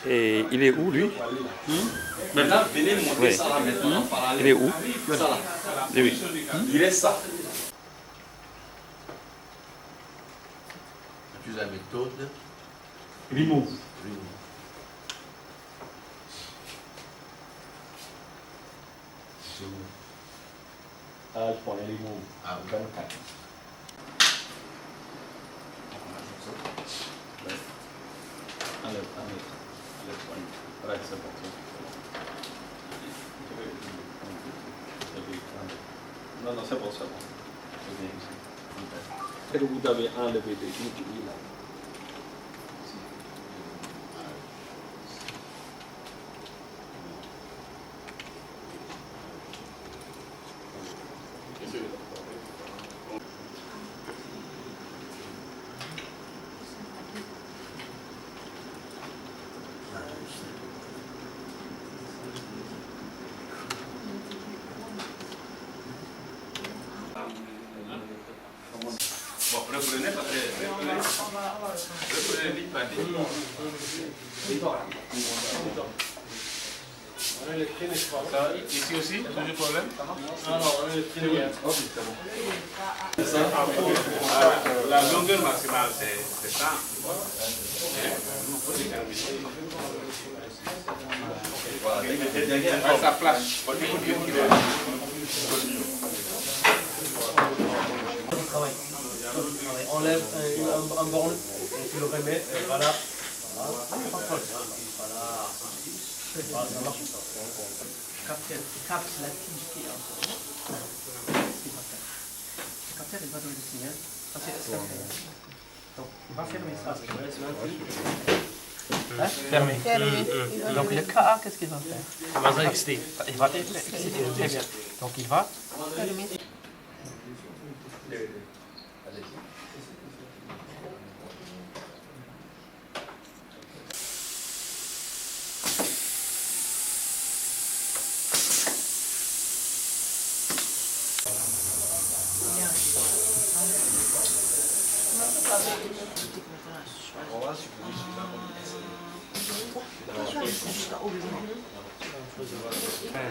Et il est où lui? Maintenant, venez monter ça là maintenant. Il est où? Ça là. Oui. Il reste ça. Tu as la méthode. Remove. Je prends les remove. Ah, 24. Enlève. Voilà, c'est bon. Non, c'est bon. Et vous avez enlevé des outils là. Bon, reprenez parce que reprenez vite par ici aussi, toujours problème? La longueur maximale c'est ça. Voilà, ça flash. Enlève un borne et tu le remets, voilà. Voilà, ça marche. Capte la tige qui est en dessous. Le capteur, il va donner le signal. Ça, c'est ce qu'on fait. Donc, il va fermer ça. Fermé. Donc, le KA, qu'est-ce qu'il va faire? Il va exciter. Il va exciter. Très bien. Donc, il va fermer.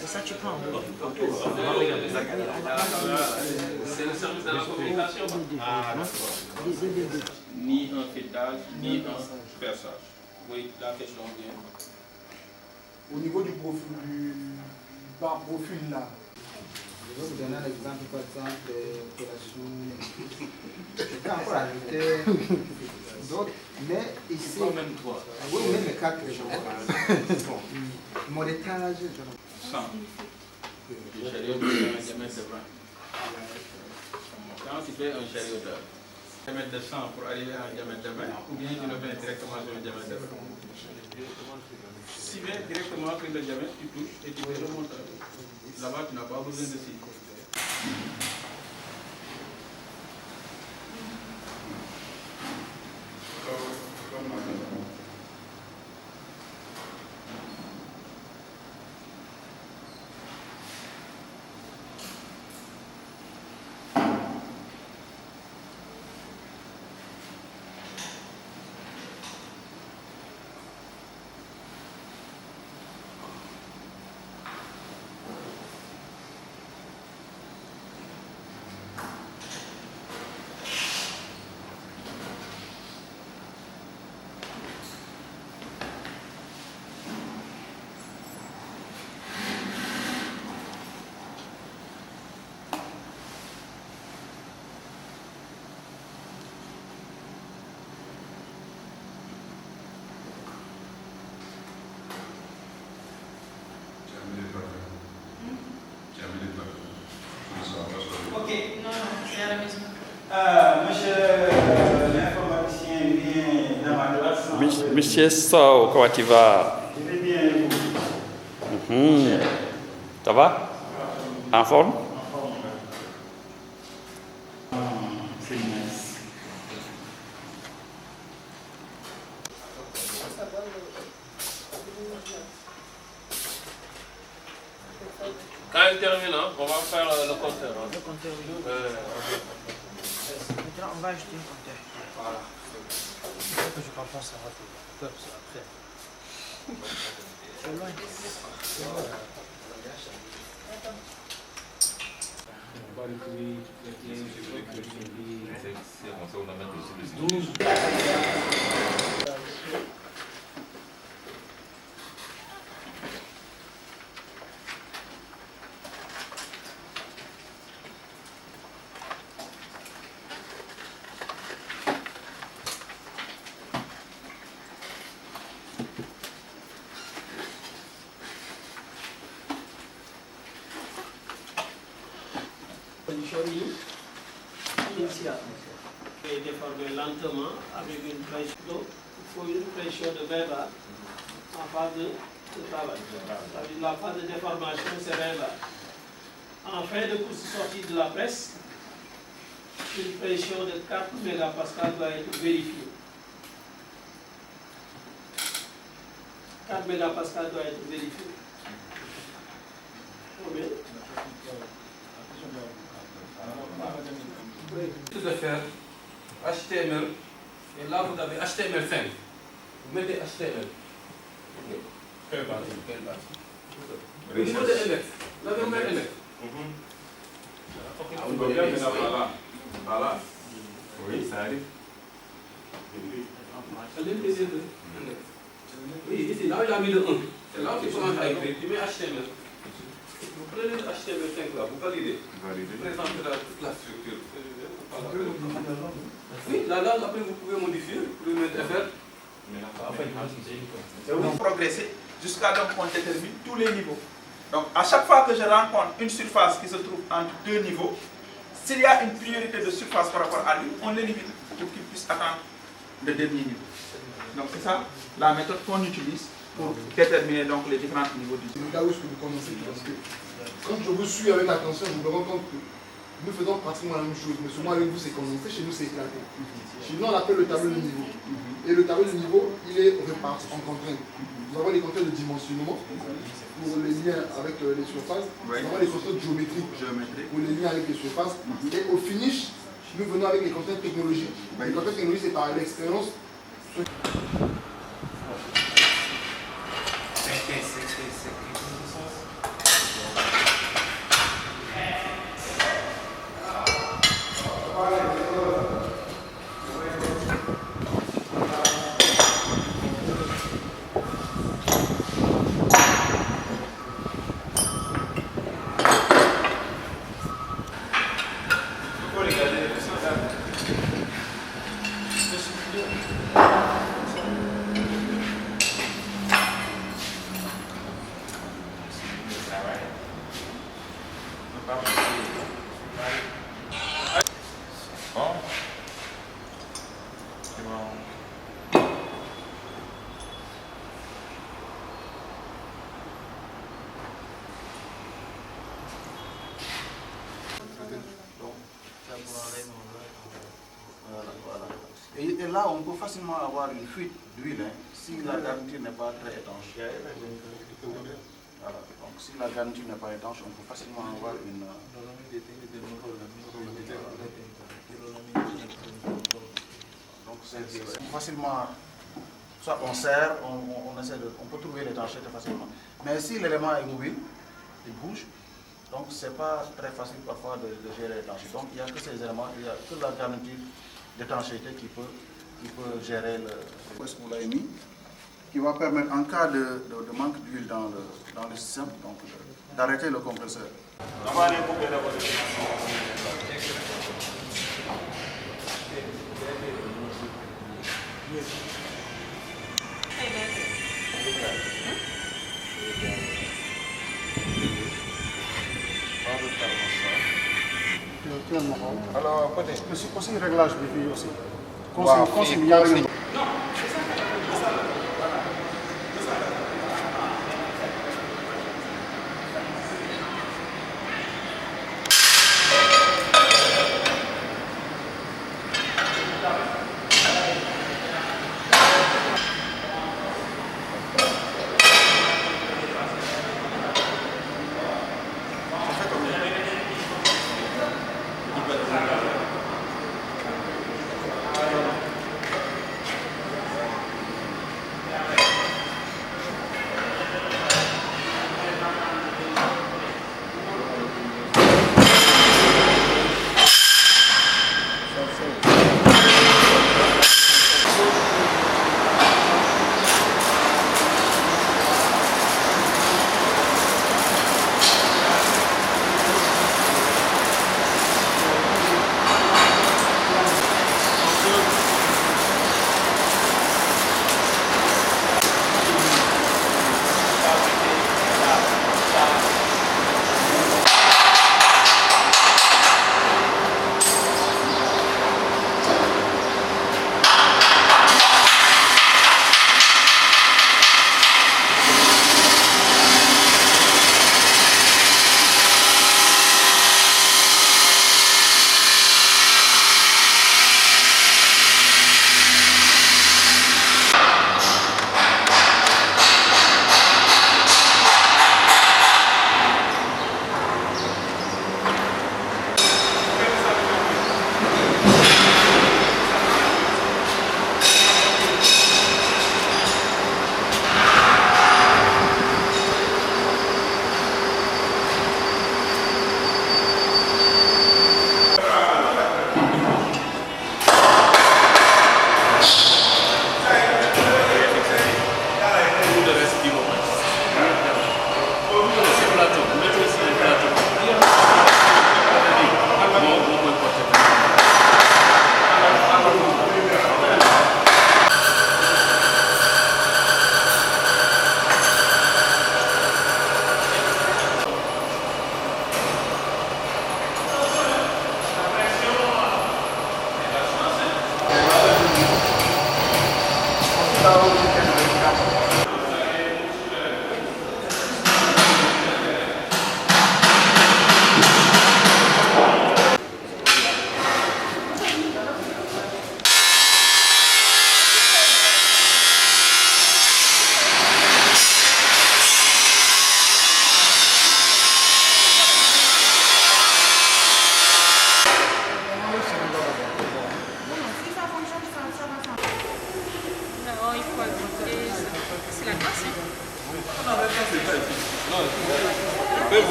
C'est ça, tu prends. C'est le service de la communication. Ni un fêtage, ni un perçage. Oui, la question vient. Au niveau du profil, par profil là. Je vais vous donner un exemple, par exemple, d'opération. Je peux encore ajouter d'autres, mais ici. Même toi. Oui, même les quatre, je vois. Mon étage, je vois. 100. Le chariot de diamètre de 20. Quand tu fais un chariot de diamètre de 100 pour arriver à un diamètre de 20, ou bien tu le fais directement sur le diamètre de 20. Si tu viens directement sur le diamètre, tu touches et tu fais remonter. Là-bas, tu n'as pas besoin de scie. Ok, non, c'est à la maison. Monsieur l'informaticien vient dans ma classe. Monsieur Sow, comment tu vas? Je vais bien, vous. Ça va? En forme? C'est nice. Thank you. Quand il termine, on va faire le compteur. Le compteur, oui. Maintenant, on va ajouter un compteur. Voilà. Ce que je comprends, ça va tout. C'est après. C'est loin. C'est comme ça, on a mis dessus le 12. Initiale. Et déformer lentement avec une pression. Donc, il faut une pression de 20 bars en phase de travail. C'est-à-dire la phase de déformation, c'est 20 bars. En fin de course sortie de la presse, une pression de 4 mégapascales doit être vérifiée. 4 mégapascales doit être vérifiée. Combien? De faire HTML, et là vous avez HTML5. Vous mettez HTML. Quelle base? Au niveau de LF, là vous mettez LF. On peut bien mettre voilà. Oui, ça arrive. Oui, ici, là il a mis le 1. C'est là où tu commences à écrire, tu mets HTML. Vous prenez le HTML5 là, vous validez. Vous présentez toute la structure. Oui, là, après vous pouvez modifier, vous pouvez mettre FR. Et vous progressez jusqu'à ce qu'on détermine tous les niveaux. Donc à chaque fois que je rencontre une surface qui se trouve entre deux niveaux, s'il y a une priorité de surface par rapport à lui, on l'élimine pour qu'il puisse atteindre le dernier niveau. Donc c'est ça la méthode qu'on utilise pour déterminer donc les différents niveaux du C'est le cas où je peux vous commencer parce que quand je vous suis avec attention, je me rends compte que nous faisons pratiquement la même chose, mais souvent avec vous c'est condensé, chez nous c'est éclaté. Chez nous on appelle le tableau de niveau. Et le tableau de niveau, il est réparti en contraintes. Nous avons les contraintes de dimensionnement pour les liens avec les surfaces. Nous avons les contraintes géométriques pour les liens avec les surfaces. Et au finish, nous venons avec les contraintes technologiques. Les contraintes technologiques, c'est par l'expérience. Et là, on peut facilement avoir une fuite d'huile si la garniture n'est pas très étanche. Voilà. Donc, si la garniture n'est pas étanche, on peut facilement avoir une. Donc, c'est facilement. Soit on serre, on essaie de. On peut trouver l'étanchéité facilement. Mais si l'élément est mobile, il bouge. Donc, c'est pas très facile parfois de gérer l'étanchéité. Donc, il n'y a que ces éléments, il n'y a que la garniture d'étanchéité qui peut gérer le. Où est-ce que vous l'avez mis? Qui va permettre, en cas de manque d'huile dans le système, d'arrêter le compresseur. On va aller couper d'abord. Alors, peut-être. Mais c'est aussi un réglage de vie aussi. Conseil.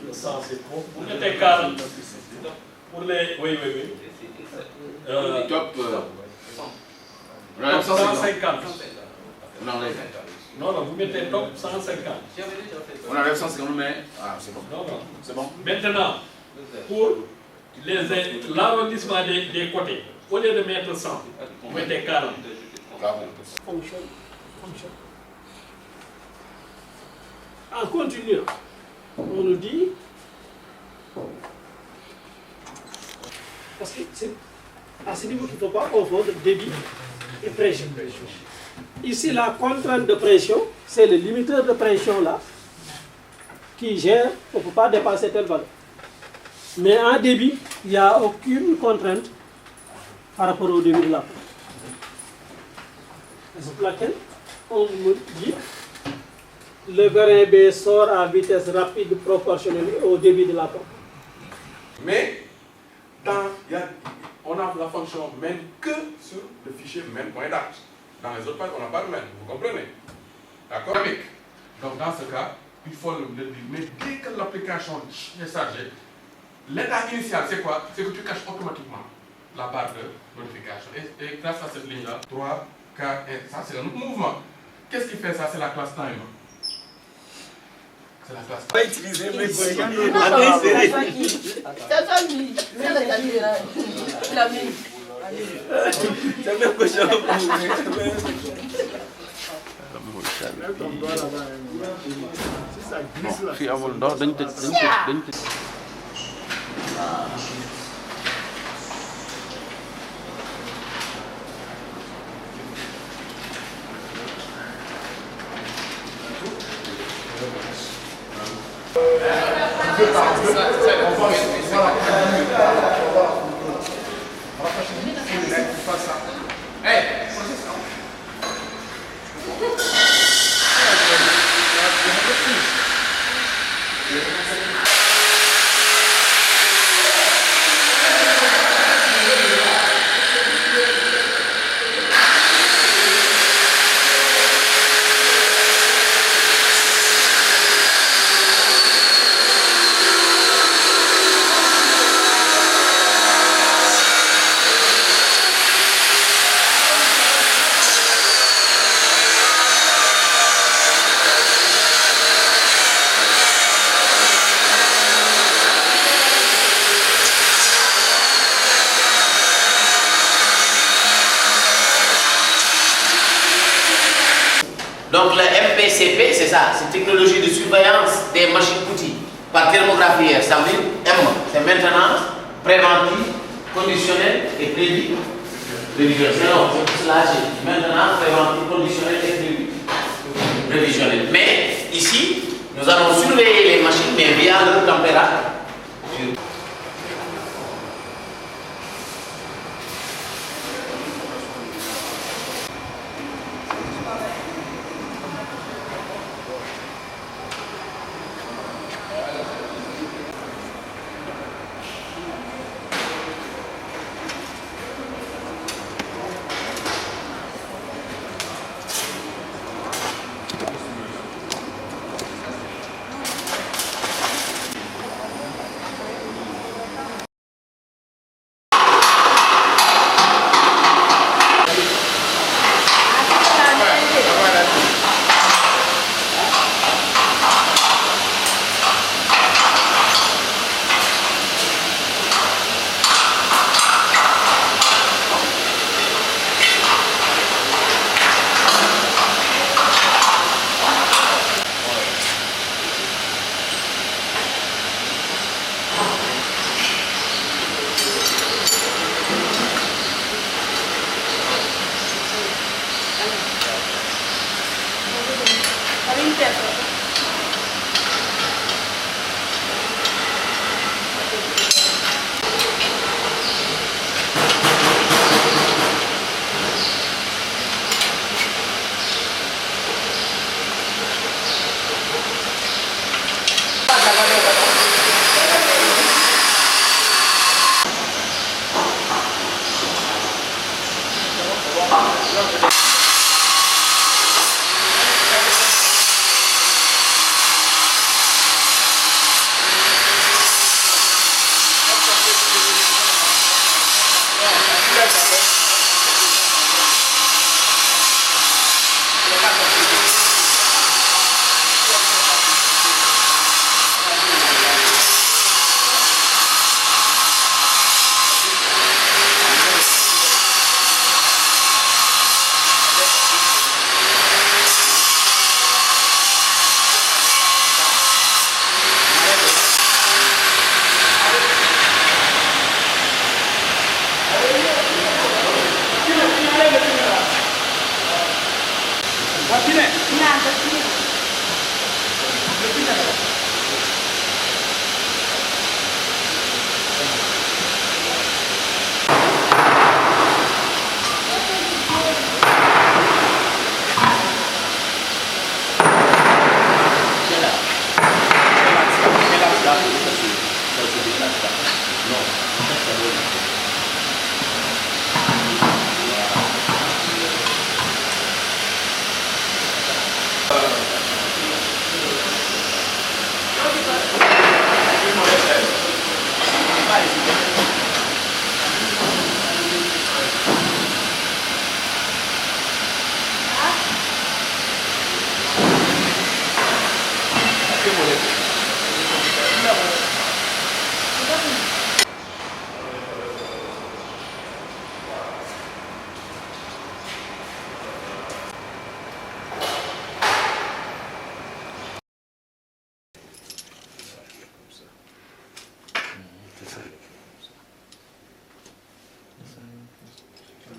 Le sens c'est trop. Vous mettez 40 pour les. Oui. Top. 150. On enlève. Non, vous mettez top 150. On enlève 150, on met. Ah, c'est bon. Non. C'est bon. Maintenant, pour l'arrondissement des côtés, au lieu de mettre 100, vous mettez 40. Fonction. En continuant, on nous dit, parce que c'est à ce niveau qu'il ne faut pas confondre débit et pression. Ici, la contrainte de pression, c'est le limiteur de pression là, qui gère, on ne peut pas dépasser telle valeur. Mais en débit, il n'y a aucune contrainte par rapport au débit de la pompe. C'est pour laquelle on me dit le grain B sort à vitesse rapide proportionnelle au débit de la pompe. Mais, on a la fonction main que sur le fichier main.dat. Dans les autres pages, on n'a pas de main, vous comprenez? D'accord? Donc, dans ce cas, il faut le dire. Mais dès que l'application est chargée, l'état initial, c'est quoi? C'est que tu caches automatiquement la barre de notification. Et grâce à cette ligne-là, 3, 4, 1, ça c'est un autre mouvement. Qu'est-ce qui fait ça? C'est la classe time. C'est la classe time. Pas utiliser mes c'est même que je Donc le MPCP, c'est ça, c'est technologie de surveillance des machines-outils par thermographie Samlin. M, c'est maintenance, préventive, conditionnelle et prévisionnelle. C'est cela, c'est maintenance, préventive, conditionnelle et prévisionnelle. Mais ici, nous allons surveiller les machines, mais via leur température.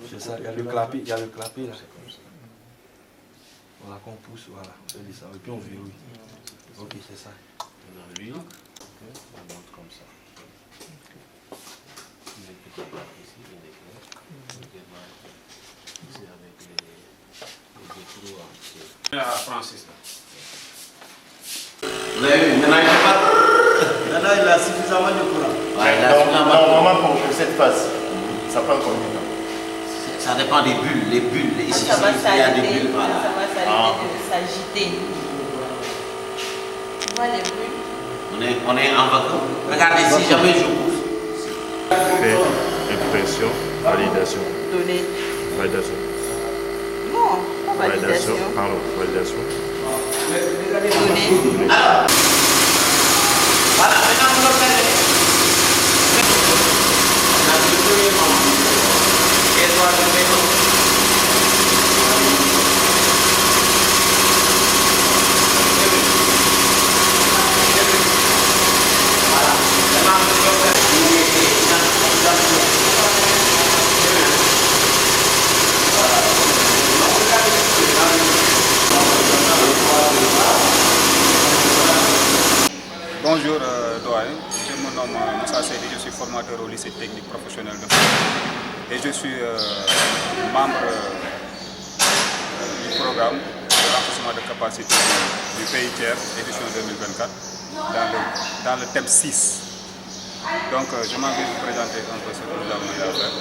C'est ça, il y a le clapet, là, c'est comme ça. Voilà, qu'on pousse, voilà, on fait ça, et puis on verrouille. Ok, c'est ça. On a l'huile, on monte comme ça. Francis. Vous avez vu, maintenant il fait pas. Maintenant il a suffisamment de courant. Ouais, il a suffisamment de Normalement, pour cette phase, ça prend combien de temps? Ça dépend des bulles. Les bulles, ici, Ça va il y a des s'arrêter, bulles. Voilà. ça va s'arrêter de s'agiter. Tu vois les bulles? On est en vacances. Regardez, si jamais je pousse. Fait impression, validation. Donner. Validation. Non, pas validation. Pardon, validation. Donner. Alors, voilà, maintenant vous observez. On a le premier moment. Et toi, le premier. Voilà, maintenant vous observez. Bonjour doyen, je me nomme Moussa Seydi, je suis formateur au lycée technique professionnel de Fatick et je suis membre du programme de renforcement de capacité du pays tiers édition 2024 dans le thème 6. Donc je m'en vais vous présenter un peu ce que nous avons eu à faire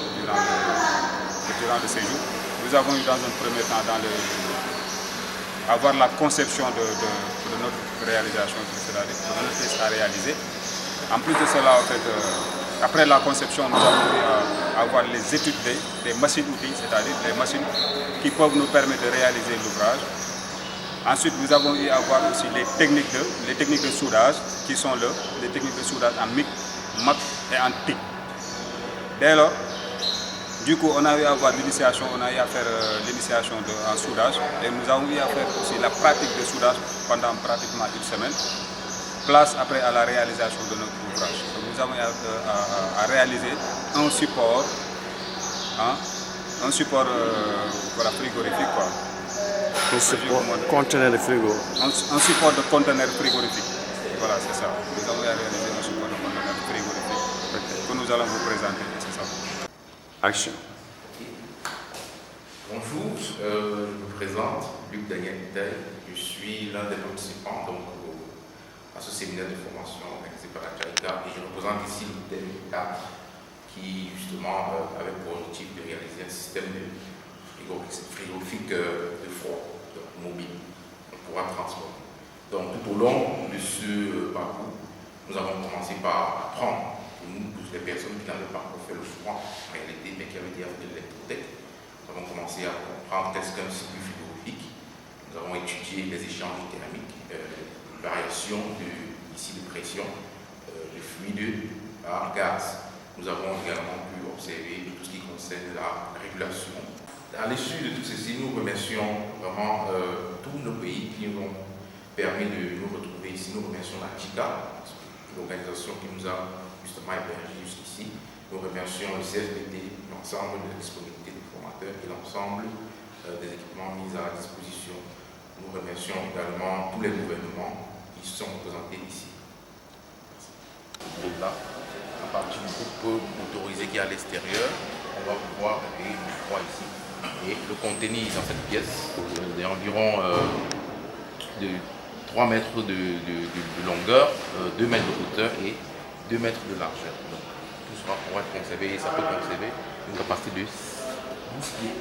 durant le séjour. Nous avons eu dans un premier temps avoir la conception de notre réalisation, c'est-à-dire de notre test à réaliser. En plus de cela, en fait, après la conception, nous avons eu à avoir les études des machines-outils, c'est-à-dire les machines qui peuvent nous permettre de réaliser l'ouvrage. Ensuite, nous avons eu à voir aussi les techniques de soudage, qui sont les techniques de soudage en MIG, MAC et en TIC. Dès lors, du coup, on a eu à avoir l'initiation, on a eu à faire l'initiation en soudage et nous avons eu à faire aussi la pratique de soudage pendant pratiquement une semaine. Place après à la réalisation de notre ouvrage. Donc, nous avons eu à réaliser un support voilà, frigorifique. Quoi. Un support conteneur de frigo. Un support de conteneur frigorifique. Voilà, c'est ça. Nous avons eu à réaliser un support de conteneur frigorifique que nous allons vous présenter. C'est ça. Action. Bonjour, je me présente, Luc Daniel Tel. Je suis l'un des participants à ce séminaire de formation organisé par la JICA et je représente ici le thème 4 qui justement avait pour objectif de réaliser un système frigorifique de froid, mobile, qu'on pourra transporter. Donc tout au long de ce parcours, nous avons commencé par apprendre, pour nous, toutes les personnes qui n'avaient pas encore fait le choix en réalité, mais qui avaient déjà fait de l'électrotech, nous avons commencé à comprendre qu'est-ce qu'un circuit frigorifique. Nous avons étudié les échanges thermiques, les variations ici de pression, de fluide à gaz. Nous avons également pu observer tout ce qui concerne la régulation. À l'issue de tout ceci, nous remercions vraiment tous nos pays qui nous ont permis de nous retrouver ici. Nous remercions la JICA, l'organisation qui nous a justement hébergés jusqu'ici. Nous remercions le CFPT, l'ensemble de la disponibilité des formateurs et l'ensemble des équipements mis à disposition. Nous remercions également tous les gouvernements qui sont représentés ici. Là, à partir du groupe autorisé qui est à l'extérieur, on va pouvoir créer le froid ici. Et le contenir dans cette pièce d'environ 3 mètres de longueur, 2 mètres de hauteur et 2 mètres de largeur. Donc, tout sera pour être conservé et ça peut conserver une capacité de 12 pieds.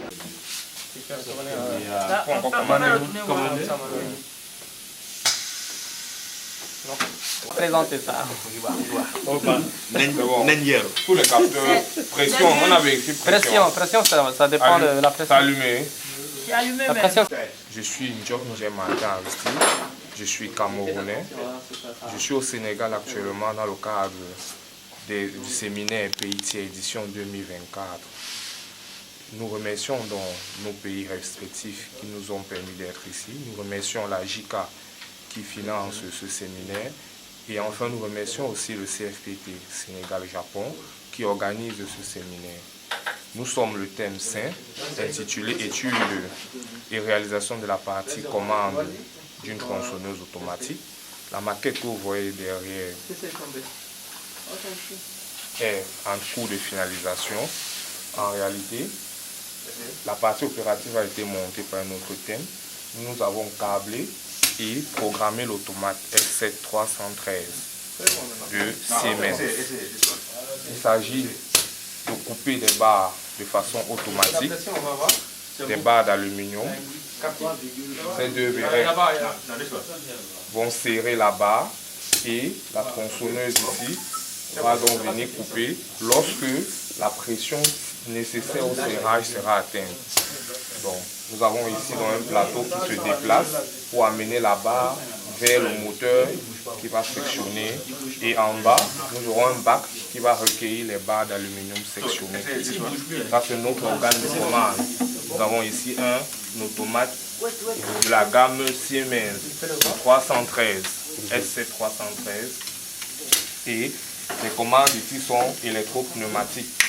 Présentez ça. Pour les capteurs, pression, on avait écrit Pression, ça dépend de la pression. Allumé. C'est allumé La même. pression. Je suis Ndjok Njemata Aristide, je suis camerounais. Je suis au Sénégal actuellement dans le cadre du séminaire Pays tiers édition 2024. Nous remercions donc nos pays respectifs qui nous ont permis d'être ici. Nous remercions la JICA qui finance ce séminaire. Et enfin, nous remercions aussi le CFPT Sénégal-Japon qui organise ce séminaire. Nous sommes le thème 5, intitulé Étude et réalisation de la partie commande d'une tronçonneuse automatique. La maquette que vous voyez derrière est en cours de finalisation. En réalité, la partie opérative a été montée par un autre thème. Nous avons câblé et programmé l'automate S7313 de Siemens. Il s'agit de couper des barres de façon automatique, des barres d'aluminium. Ces deux verres vont serrer la barre et la tronçonneuse ici va donc venir couper lorsque la pression nécessaire au serrage sera atteinte. Donc, nous avons ici donc un plateau qui se déplace pour amener la barre vers le moteur qui va sectionner, et en bas nous aurons un bac qui va recueillir les barres d'aluminium sectionnées. Ça c'est notre organe de commande. Nous avons ici un automate de la gamme Siemens 313 SC313 et les commandes ici sont électro-pneumatiques.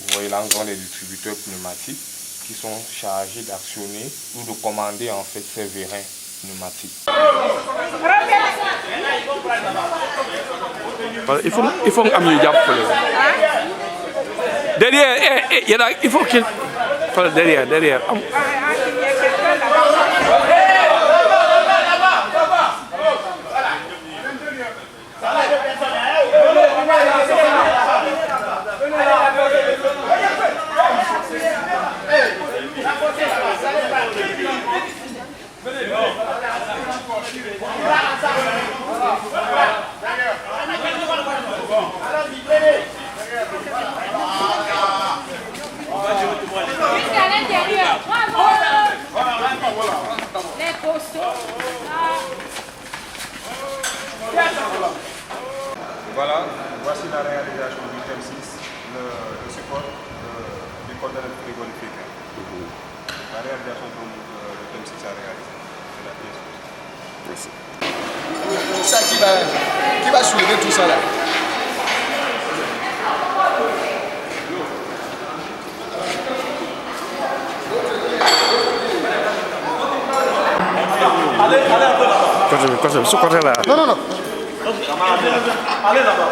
Vous voyez là nous avons des distributeurs pneumatiques qui sont chargés d'actionner ou de commander en fait ces vérins pneumatiques. Il faut amener le diable. Derrière, il faut qu'il... Derrière. Voilà, voici la réalisation du thème 6, le support du conteneur frigorifique. La réalisation du thème 6 a réalisé. C'est la pièce. C'est ça qui va soulever tout ça là. Allez un peu là-bas. Continue, ce côté-là. Non. Allez là-bas.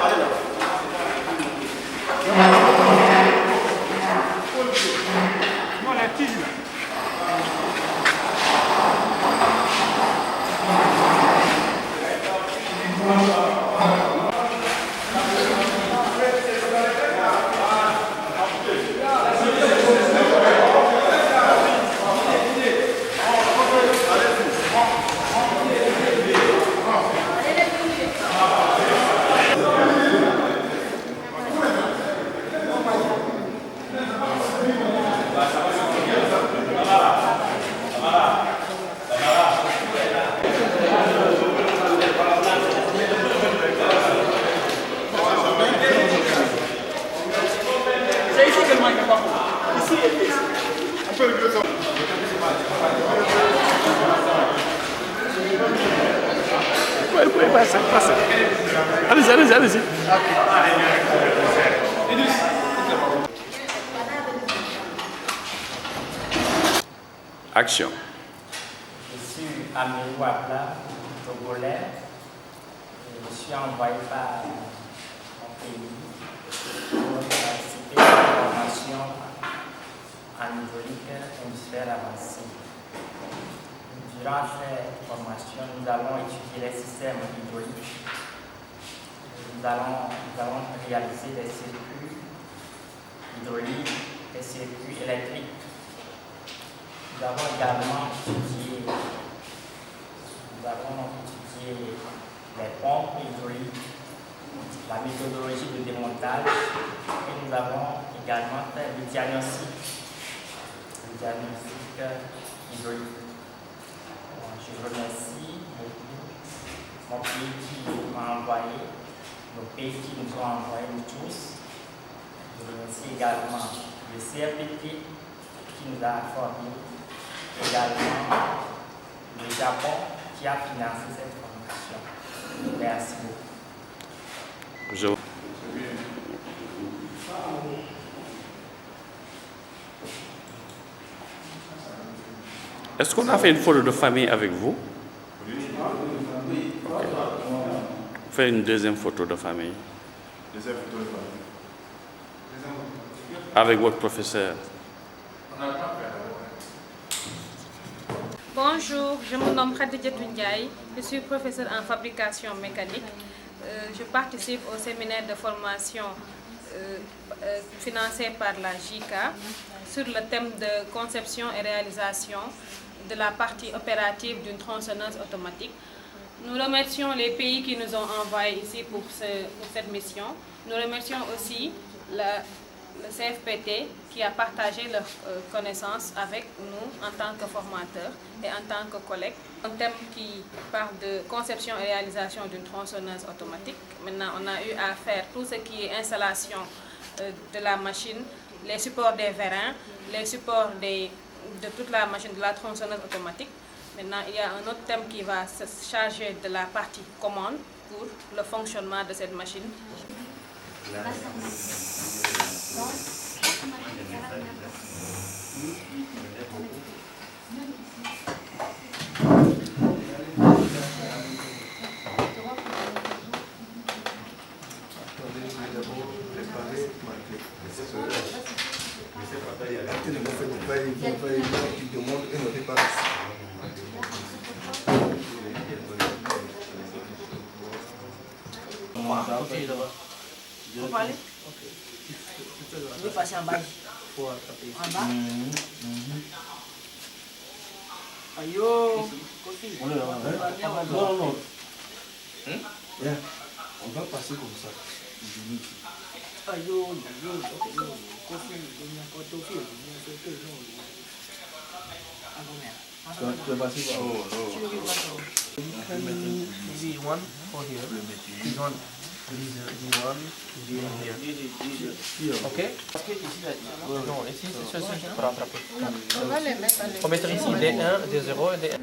Passez. Allez-y. Action. Je suis Amélie Wapla, togolais. Je suis envoyé par mon pays pour participer à la formation en hydraulique industrielle avancée. Durant cette formation, nous allons étudier les systèmes hydrauliques. Nous allons réaliser des circuits hydrauliques, des circuits électriques. Nous avons également étudié les pompes hydrauliques, la méthodologie de démontage, et nous avons également fait le diagnostic hydraulique. Je remercie beaucoup mon pays qui m'a envoyé, nos pays qui nous ont envoyé nous tous. Je remercie également le CRPT qui nous a formés, également le Japon qui a financé cette formation. Merci beaucoup. Est-ce qu'on a fait une photo de famille avec vous? Ok. Faites une deuxième photo de famille. Deuxième photo de famille. Avec votre professeur. Bonjour, je me nomme Khadija Ndiaye, je suis professeur en fabrication mécanique. Je participe au séminaire de formation financé par la JICA sur le thème de conception et réalisation de la partie opérative d'une tronçonneuse automatique. Nous remercions les pays qui nous ont envoyés ici pour cette mission. Nous remercions aussi le CFPT qui a partagé leurs connaissances avec nous en tant que formateurs et en tant que collègues. Un thème qui parle de conception et réalisation d'une tronçonneuse automatique. Maintenant, on a eu à faire tout ce qui est installation de la machine, les supports des vérins, les supports de toute la machine de la tronçonneuse automatique. Maintenant, il y a un autre thème qui va se charger de la partie commande pour le fonctionnement de cette machine. On va aller? Je vais passer en bas. En bas? Aïe, Non. On va passer comme ça. Tu vas passer par Easy one for here. This one. This one here. Ok? Parce que ici, non, ici c'est ceci pour rattraper. On va les mettre On va mettre ici D1, D0 et D1.